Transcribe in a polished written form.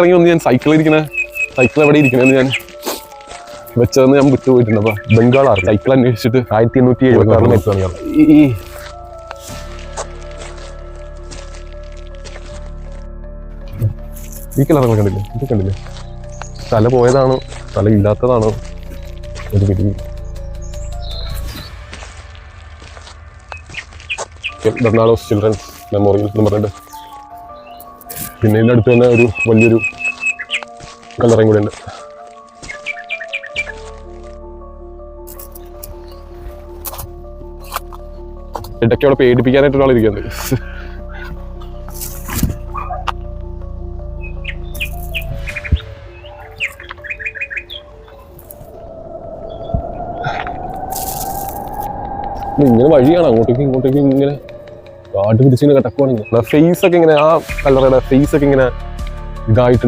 ഇറങ്ങി വന്ന് ഞാൻ സൈക്കിൾ എവിടെ ഇരിക്കണെന്ന് ഞാൻ വെച്ചതെന്ന് ഞാൻ വിട്ടുപോയിട്ടുണ്ട്. അപ്പൊ ബംഗാളാണ് സൈക്കിൾ അന്വേഷിച്ചിട്ട് 1876 ഈ കളറൊക്കെ കണ്ടില്ലേ? ഇത് കണ്ടില്ലേ? തല പോയതാണോ തല ഇല്ലാത്തതാണോ ഒരു പിടി. ബെർണാഡോസ് ചിൽഡ്രൻസ് മെമ്മോറിയൽ എന്ന് പറഞ്ഞിട്ട് പിന്നെ ഇതിൻ്റെ അടുത്ത് തന്നെ ഒരു വലിയൊരു കല്ലറയും കൂടെ ഉണ്ട്. ഇടയ്ക്ക് അവിടെ പേടിപ്പിക്കാനായിട്ട് ഒരാളിരിക്കുന്നത്. ഇങ്ങനെ വഴിയാണ് അങ്ങോട്ടേക്കും ഇങ്ങോട്ടേക്കും ഇങ്ങനെ കാട് പിടിച്ചിങ്ങനെ കിടക്കുവാണെങ്കിൽ ഫേസ് ഒക്കെ ഇങ്ങനെ ആ കല്ലറയുടെ ഫേസ് ഒക്കെ ഇങ്ങനെ ഇതായിട്ടുണ്ട്.